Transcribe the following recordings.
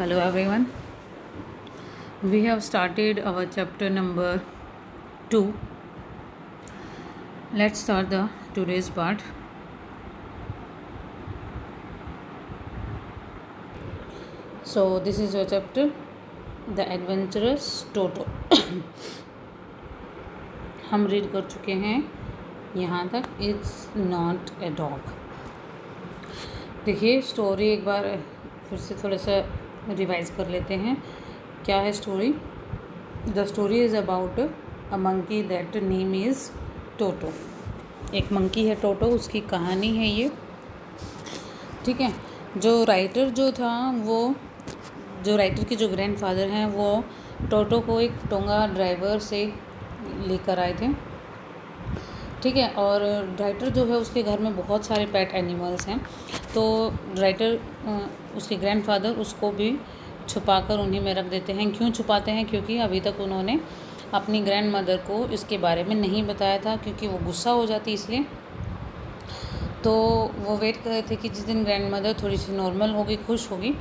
Hello everyone. We have started our chapter number 2. Let's start the today's part. So this is your chapter, The Adventurous Toto. हम read कर चुके हैं यहाँ तक, it's not a dog. देखिए story एक बार फिर से थोड़ा सा रिवाइज कर लेते हैं। क्या है story? The story is about a monkey that name is Toto. एक मंकी है टोटो, उसकी कहानी है ये, ठीक है। जो राइटर की जो ग्रैंडफादर हैं वो टोटो को एक टोंगा ड्राइवर से लेकर आए थे, ठीक है। और राइटर जो है उसके घर में बहुत सारे पेट एनिमल्स हैं, तो राइटर उसके ग्रैंडफादर उसको भी छुपाकर उन्हीं में रख देते हैं। क्यों छुपाते हैं? क्योंकि अभी तक उन्होंने अपनी ग्रैंड मदर को इसके बारे में नहीं बताया था, क्योंकि वो गुस्सा हो जाती इसलिए। तो वो वेट कर रहे थे कि जिस दिन ग्रैंड मदर थोड़ी सी नॉर्मल होगी, खुश होगी,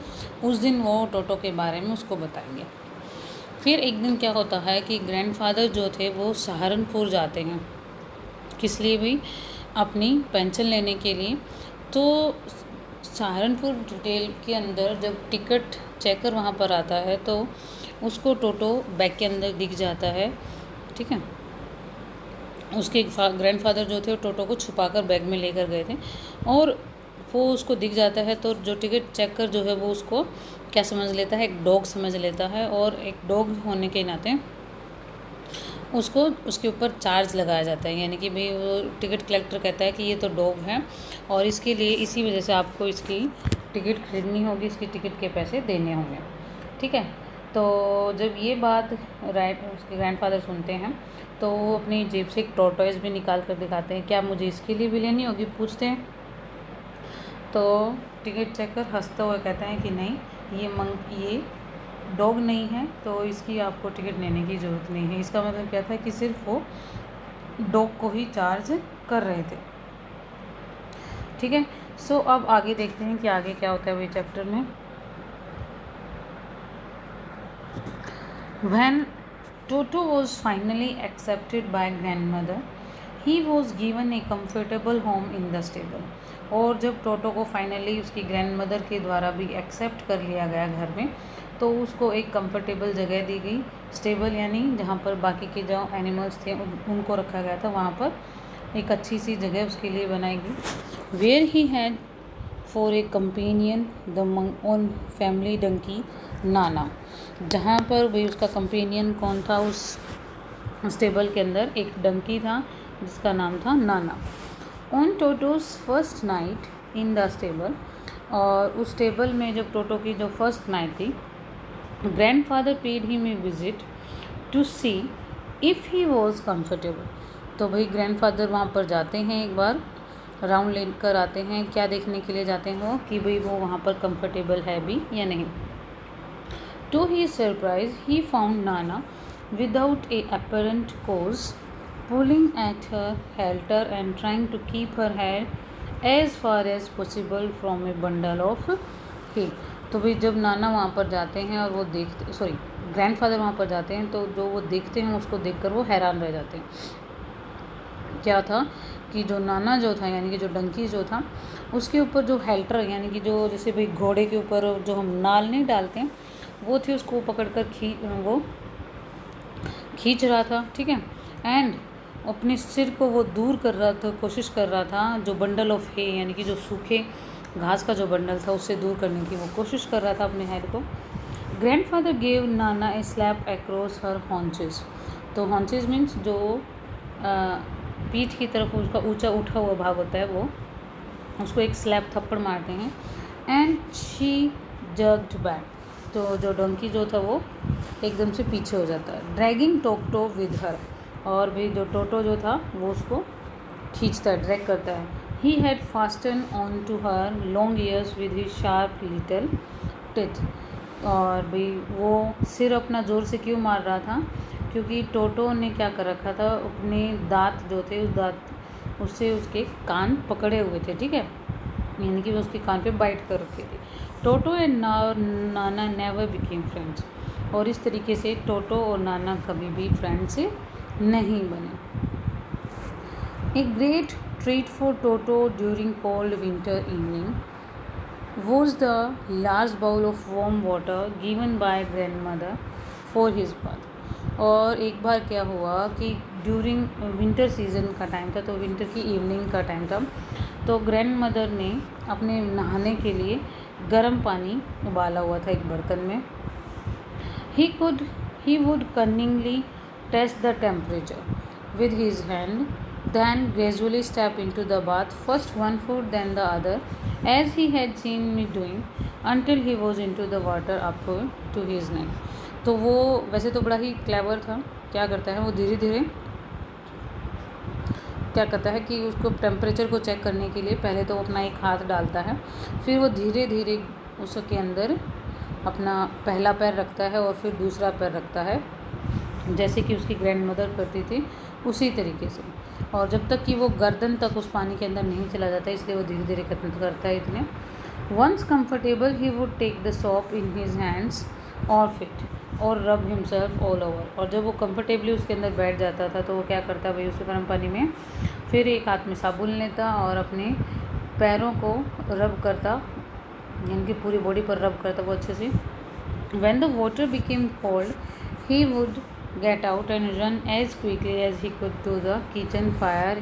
उस दिन वो टोटो के बारे में उसको बताएंगे। फिर एक दिन क्या होता है कि ग्रैंडफादर जो थे वो सहारनपुर जाते हैं। किस लिए भाई? अपनी पेंशन लेने के लिए। तो सहारनपुर डिटेल के अंदर जब टिकट चेकर वहाँ पर आता है तो उसको टोटो बैग के अंदर दिख जाता है, ठीक है। उसके ग्रैंडफादर जो थे वो टोटो को छुपाकर बैग में लेकर गए थे, और वो उसको दिख जाता है। तो जो टिकट चेकर जो है वो उसको क्या समझ लेता है? एक डॉग समझ लेता है, और एक डॉग होने के नाते उसको उसके ऊपर चार्ज लगाया जाता है। यानी कि भाई वो टिकट कलेक्टर कहता है कि ये तो डॉग है और इसके लिए इसी वजह से आपको इसकी टिकट खरीदनी होगी, इसकी टिकट के पैसे देने होंगे, ठीक है। तो जब ये बात उसके ग्रैंडफादर सुनते हैं तो वो अपनी जेब से एक टॉर्टोइज भी निकाल कर दिखाते हैं। क्या मुझे इसके लिए भी लेनी होगी? पूछते हैं। तो टिकट चेकर हंसते हुए कहते हैं कि नहीं, ये डॉग नहीं है, तो इसकी आपको टिकट लेने की ज़रूरत नहीं है। इसका मतलब क्या था कि सिर्फ वो डॉग को ही चार्ज कर रहे थे, ठीक है। सो अब आगे देखते हैं कि आगे क्या होता है वही चैप्टर में। When Toto was finally accepted by grandmother, he was given a comfortable home in the stable. और जब टोटो को फाइनली उसकी ग्रैंडमदर के द्वारा भी एक्सेप्ट कर लिया गया घर में, तो उसको एक कंफर्टेबल जगह दी गई। स्टेबल यानी जहाँ पर बाकी के जो एनिमल्स थे उनको रखा गया था, वहाँ पर एक अच्छी सी जगह उसके लिए बनाई गई। Where he had for a companion the own family donkey Nana. जहाँ पर भाई उसका कंपेनियन कौन था? उस स्टेबल के अंदर एक डंकी था जिसका नाम था Nana. On Toto's first night in the stable, और उस स्टेबल में जब टोटो की जो फर्स्ट नाइट थी, grandfather paid him a visit to see if he was comfortable. तो भाई ग्रैंडफादर वहाँ पर जाते हैं, एक बार राउंड लेकर आते हैं। क्या देखने के लिए जाते हैं वो? कि भाई वो वहाँ पर कंफर्टेबल है भी या नहीं। To his surprise, he found Nana without a apparent cause, pulling at her halter and trying to keep her head as far as possible from a bundle of hay. तो भाई जब नाना वहाँ पर जाते हैं और वो ग्रैंडफादर वहाँ पर जाते हैं, तो जो वो देखते हैं उसको देखकर वो हैरान रह जाते हैं। क्या था कि जो नाना जो था, यानी कि जो डंकी जो था, उसके ऊपर जो हेल्टर यानी कि जो जैसे भाई घोड़े के ऊपर जो हम नाल नहीं डालते हैं, वो थी, उसको पकड़कर खींच रहा था, ठीक है। एंड अपने सिर को वो दूर कर रहा था, कोशिश कर रहा था जो बंडल ऑफ हे यानी कि जो सूखे घास का जो बंडल था उससे दूर करने की वो कोशिश कर रहा था अपने हेड को। ग्रैंडफादर गेव नाना ए स्लैप अक्रॉस हर हॉन्चेस। तो हॉन्चेस मीन्स जो पीठ की तरफ उसका ऊंचा उठा हुआ भाग होता है, वो उसको एक स्लैप थप्पड़ मारते हैं। And she jerked back. तो जो डंकी जो था वो एकदम से पीछे हो जाता है। ड्रैगिंग टोटो विद हर, और भी जो टोटो जो था वो उसको खींचता है, ड्रैग करता है। He had fasten on to her long ears with his sharp little teeth. और भाई वो सिर अपना ज़ोर से क्यों मार रहा था? क्योंकि टोटो ने क्या कर रखा था, अपने दांत जो थे उससे उसके कान पकड़े हुए थे, ठीक है। यानी कि वो उसके कान पे बाइट कर रखे थे। टोटो and Nana never became friends. और इस तरीके से टोटो और नाना कभी भी फ्रेंड्स नहीं बने। A great treat for Toto during cold winter evening was the large bowl of warm water given by grandmother for his bath। और एक बार क्या हुआ कि ड्यूरिंग विंटर सीजन का टाइम था, तो विंटर की इवनिंग का टाइम था, तो ग्रैंड मदर ने अपने नहाने के लिए गर्म पानी उबाला हुआ था एक बर्तन में। he would cunningly test the temperature with his hand, then gradually step into the bath, first one foot then the other, as he had seen me doing, until he was into the water up to his neck। तो वो वैसे तो बड़ा ही clever था। क्या करता है वो धीरे धीरे क्या करता है कि उसको टेम्परेचर को चेक करने के लिए पहले तो वो अपना एक हाथ डालता है, फिर वो धीरे धीरे उसके अंदर अपना पहला पैर रखता है और फिर दूसरा पैर रखता है, जैसे कि उसकी ग्रैंड मदर करती थी उसी तरीके से। और जब तक कि वो गर्दन तक उस पानी के अंदर नहीं चला जाता, इसलिए वो धीरे धीरे करता है इतने। Once comfortable he would take the soap in his hands और फिट और रब हिमसेल्फ ऑल ओवर। और जब वो कंफर्टेबली उसके अंदर बैठ जाता था तो वो क्या करता भाई, उस गर्म पानी में फिर एक हाथ में साबुन लेता और अपने पैरों को रब करता, यानी कि पूरी बॉडी पर रब करता वो अच्छे से। When the water became cold, he would get out and run as quickly as he could to the kitchen fire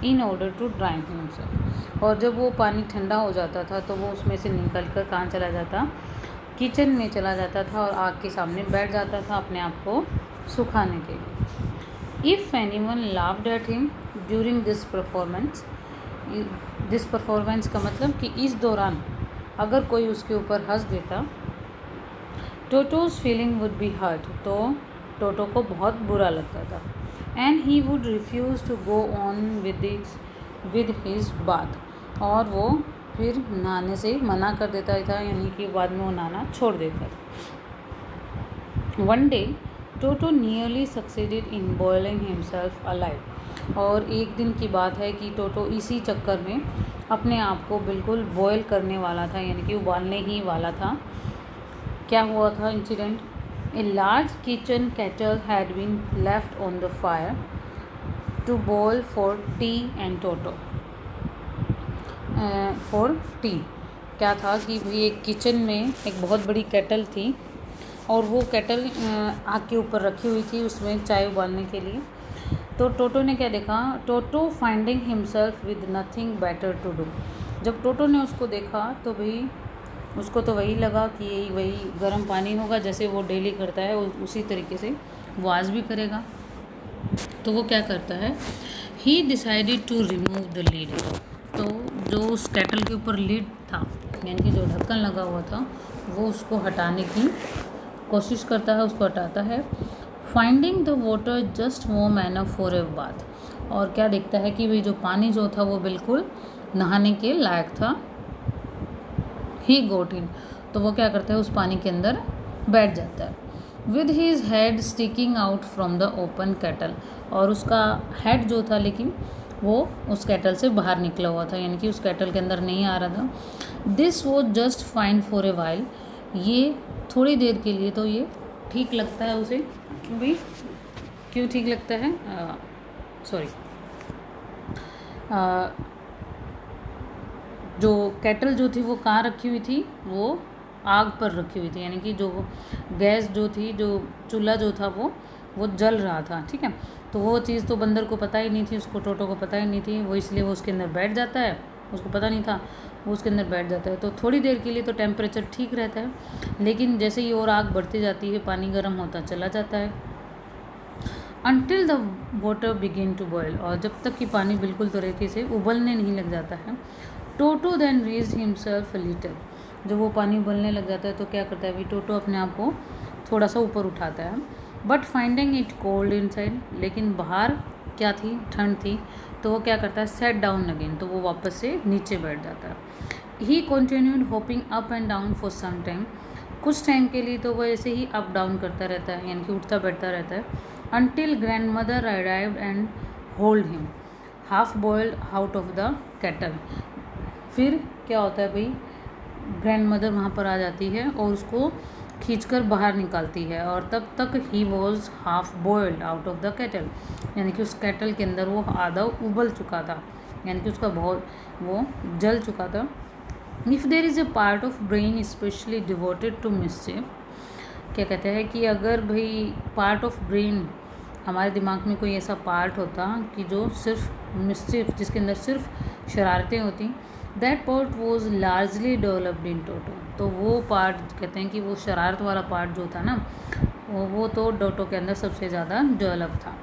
in order to dry himself। और जब वो पानी ठंडा हो जाता था तो वो उसमें से निकल कर कहाँ चला जाता, किचन में चला जाता था और आग के सामने बैठ जाता था अपने आप को सुखाने के लिए। If anyone laughed at him during this performance का मतलब कि इस दौरान अगर कोई उसके ऊपर हंस देता, Toto's feeling would be hurt, तो टोटो को बहुत बुरा लगता था। And he would refuse to go on with his bath, और वो फिर नहाने से मना कर देता था, यानी कि बाद में वो नहाना छोड़ देता था। One day toto nearly succeeded in boiling himself alive. और एक दिन की बात है कि टोटो इसी चक्कर में अपने आप को बिल्कुल बॉयल करने वाला था, यानी कि उबालने ही वाला था। क्या हुआ था incident? A large kitchen kettle had been left on the fire to boil for tea and Toto. For tea क्या था कि भाई एक किचन में एक बहुत बड़ी केटल थी और वो केटल आग के ऊपर रखी हुई थी उसमें चाय उबालने के लिए। तो टोटो ने क्या देखा, Toto finding himself with nothing better to do. जब टोटो ने उसको देखा तो भाई उसको तो वही लगा कि यही वही गर्म पानी होगा, जैसे वो डेली करता है उसी तरीके से वो आज भी करेगा। तो वो क्या करता है, he decided to remove the lid. तो जो उस केटल के ऊपर लीड था, यानी कि जो ढक्कन लगा हुआ था, वो उसको हटाने की कोशिश करता है, उसको हटाता है। Finding the water just warm enough for a bath. और क्या देखता है कि भाई जो पानी जो था वो बिल्कुल नहाने के लायक था। ही गोट इन, तो वो क्या करता है उस पानी के अंदर बैठ जाता है। With his head sticking out from the open kettle, और उसका हेड जो था लेकिन वो उस केटल से बाहर निकला हुआ था, यानी कि उस केटल के अंदर नहीं आ रहा था। This was just fine for a while, ये थोड़ी देर के लिए तो ये ठीक लगता है उसे। क्यों भाई, क्यों ठीक लगता है? सॉरी, जो केटल जो थी वो कहाँ रखी हुई थी, वो आग पर रखी हुई थी, यानी कि जो गैस जो थी, जो चूल्हा जो था वो जल रहा था, ठीक है। तो वो चीज़ तो बंदर को पता ही नहीं थी, उसको टोटो को पता ही नहीं थी, वो इसलिए वो उसके अंदर बैठ जाता है, उसको पता नहीं था, वो उसके अंदर बैठ जाता है। तो थोड़ी देर के लिए तो टेम्परेचर ठीक रहता है, लेकिन जैसे ही और आग बढ़ती जाती है पानी गर्म होता चला जाता है। Until the water begin to boil, और जब तक कि पानी बिल्कुल तरीके से उबलने नहीं लग जाता है। Toto then raised himself a little, जब वो पानी उबलने लग जाता है तो क्या करता है भाई, टोटो अपने आप को थोड़ा सा ऊपर उठाता है। But finding it cold inside, लेकिन बाहर क्या थी, ठंड थी, तो वो क्या करता है, सेट डाउन अगेन, तो वो वापस से नीचे बैठ जाता है। He continued hopping up and down for some time, कुछ टाइम के लिए तो वो ऐसे ही अप डाउन करता रहता है, यानी कि उठता बैठता रहता है। Until grand mother arrived and hold him half boiled out of the kettle. फिर क्या होता है भाई, ग्रैंड मदर वहाँ पर आ जाती है और उसको खींचकर बाहर निकालती है, और तब तक he was half boiled out of the kettle, यानी कि उस केटल के अंदर वो आधा उबल चुका था, यानी कि उसका बहुत वो जल चुका था। If there is a part of brain specially devoted to mischief, क्या कहते हैं कि अगर भाई पार्ट ऑफ ब्रेन, हमारे दिमाग में कोई ऐसा पार्ट होता कि जो सिर्फ मिस्चिफ, जिसके अंदर सिर्फ शरारतें होती, that part was largely developed in Toto, तो वो पार्ट कहते हैं कि वो शरारत वाला पार्ट जो था ना, वो तो टोटो के अंदर सबसे ज़्यादा डेवलप था।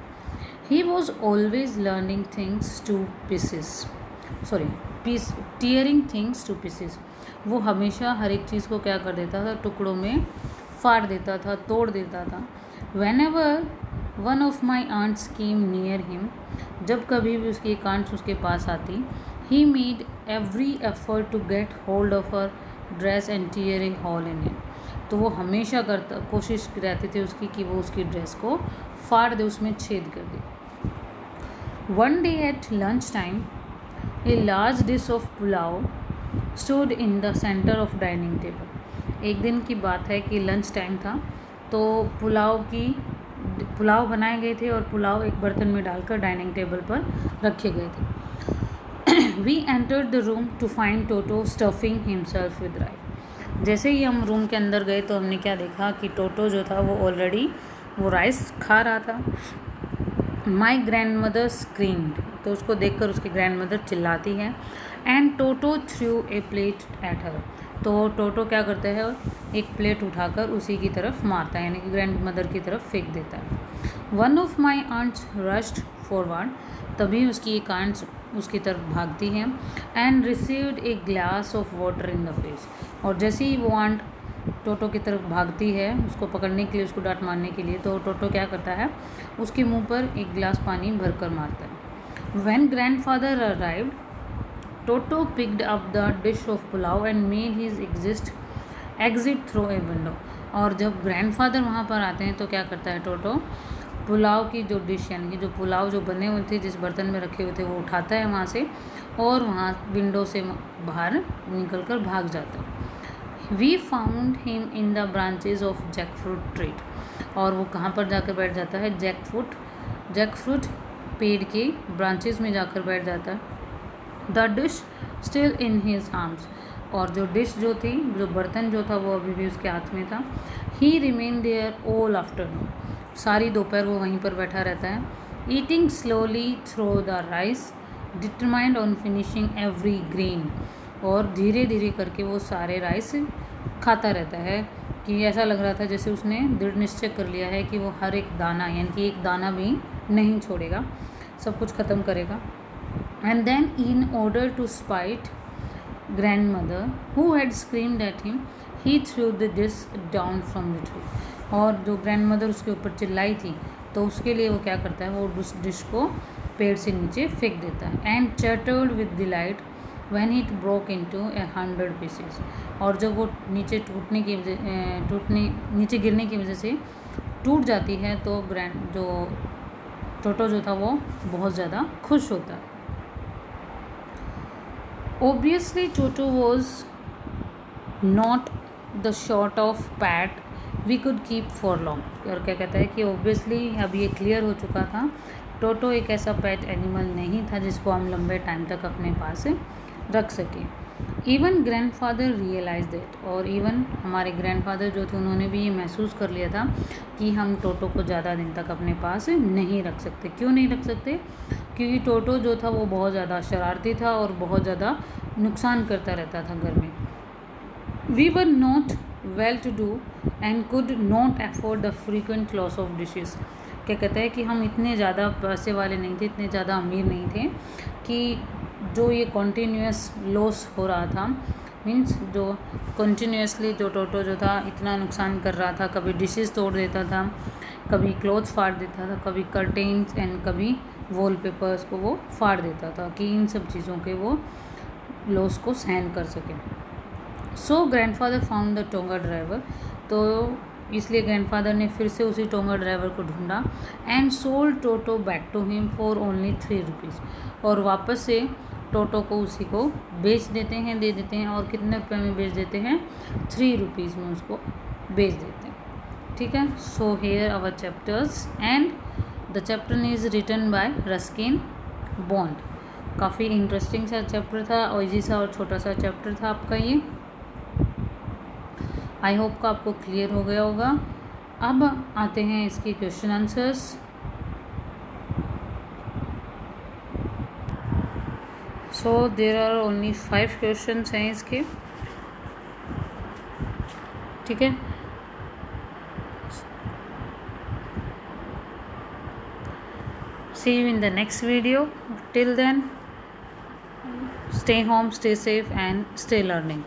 He was always learning things two pieces, tearing things two pieces, वो हमेशा हर एक चीज़ को क्या कर देता था, टुकड़ों में फाड़ देता था, तोड़ देता था। Whenever one of my aunts came near him, जब कभी भी उसकी एक आंट उसके पास आती, he made every effort to get hold of her dress and tear a hole in it, तो वो हमेशा कोशिश रहती थी उसकी कि वो उसकी ड्रेस को फाड़ दे, उसमें छेद कर दे। One day at lunch time a large dish of pulao stood in the centre of dining table, एक दिन की बात है कि लंच टाइम था, तो पुलाव बनाए गए थे और पुलाव एक बर्तन में डालकर डाइनिंग टेबल पर रखे गए थे। We entered the room to find Toto stuffing himself with rice, जैसे ही हम रूम के अंदर गए तो हमने क्या देखा कि टोटो जो था वो ऑलरेडी वो राइस खा रहा था। माई ग्रैंड मदर स्क्रीम्ड, तो उसको देखकर उसकी ग्रैंड मदर चिल्लाती है। And Toto through a plate at her, तो टोटो क्या करता है, एक प्लेट उठाकर उसी की तरफ मारता है, यानी कि ग्रैंड मदर की तरफ फेंक देता है। One of my aunts rushed forward, तभी उसकी एक आंट उसकी तरफ भागती है। And received a glass of water in the face, और जैसे ही वो आंट टोटो की तरफ भागती है उसको पकड़ने के लिए, उसको डांट मारने के लिए, तो टोटो क्या करता है, उसके मुंह पर एक गिलास पानी भरकर मारता है। When grandfather arrived, toto picked up the dish of pulao and made his exit through a window, और जब ग्रैंडफादर वहाँ पर आते हैं तो क्या करता है टोटो, पुलाव की जो डिश, यानी कि जो पुलाव जो बने हुए थे जिस बर्तन में रखे हुए थे, वो उठाता है वहाँ से और वहाँ विंडो से बाहर निकल कर भाग जाता है। We found him in the branches of jackfruit tree, और वो कहाँ पर जाकर बैठ जाता है, जैकफ्रूट पेड़ के ब्रांचेज में जाकर बैठ जाता है। The dish still in his arms, और जो डिश जो थी, जो बर्तन जो था वो अभी भी उसके हाथ में था। He remain there all afternoon, सारी दोपहर वो वहीं पर बैठा रहता है। Eating slowly through the rice, determined on finishing every grain, और धीरे धीरे करके वो सारे राइस खाता रहता है, कि ऐसा लग रहा था जैसे उसने दृढ़ निश्चय कर लिया है कि वो हर एक दाना, यानी कि एक दाना भी नहीं छोड़ेगा, सब कुछ ख़त्म करेगा। And then in order to spite grandmother who had screamed at him, he threw the dish down from the tree, और जो ग्रैंड मदर उसके ऊपर चिल्लाई थी तो उसके लिए वो क्या करता है, वो उस डिश को पेड़ से नीचे फेंक देता है। And chattered with delight when it broke into 100 pieces, और जब वो नीचे नीचे गिरने की वजह से टूट जाती है तो जो टोटो जो था वो बहुत ज़्यादा खुश होता है। Obviously, Toto was not the sort of pet we could keep for long, और क्या कहता है कि obviously अब ये क्लियर हो चुका था, टोटो एक ऐसा पेट एनिमल नहीं था जिसको हम लंबे टाइम तक अपने पास रख सकें। इवन ग्रैंडफादर रियलाइज दैट, और इवन हमारे ग्रैंडफादर जो थे उन्होंने भी ये महसूस कर लिया था कि हम टोटो को ज़्यादा दिन तक अपने पास नहीं रख सकते। क्यों नहीं रख सकते, क्योंकि टोटो जो था वो बहुत ज़्यादा शरारती था और बहुत ज़्यादा नुकसान करता रहता था घर में। We were not well to do and could not afford the frequent loss of dishes, क्या कहता है कि हम इतने ज़्यादा पैसे वाले नहीं थे, इतने ज़्यादा अमीर नहीं थे कि जो ये कॉन्टीन्यूस लॉस हो रहा था, मीन्स जो कॉन्टीन्यूसली जो टोटो जो था इतना नुकसान कर रहा था, कभी डिशेस तोड़ देता था, कभी क्लोथ्स फाड़ देता था, कभी कर्टेन्स एंड कभी वॉलपेपर्स को वो फाड़ देता था, कि इन सब चीज़ों के वो लॉस को सहन कर सके। So grandfather found the tonga driver, तो इसलिए ग्रैंडफादर ने फिर से उसी टोंगा ड्राइवर को ढूंढा and sold Toto back to him for only 3 rupees, और वापस से टोटो को उसी को बेच देते हैं, दे देते हैं। और कितने रुपए में बेच देते हैं? 3 रुपीज़ में उसको बेच देते हैं। ठीक है, so here our chapters and the chapter is written by Ruskin Bond. काफ़ी इंटरेस्टिंग सा चैप्टर था, और इजी सा और छोटा सा चैप्टर था आपका ये। आई होप का आपको क्लियर हो गया होगा। अब आते हैं इसके question answers. So there are only 5 questions हैं इसके। ठीक है, see you in the next video. Till then, stay home, stay safe and stay learning.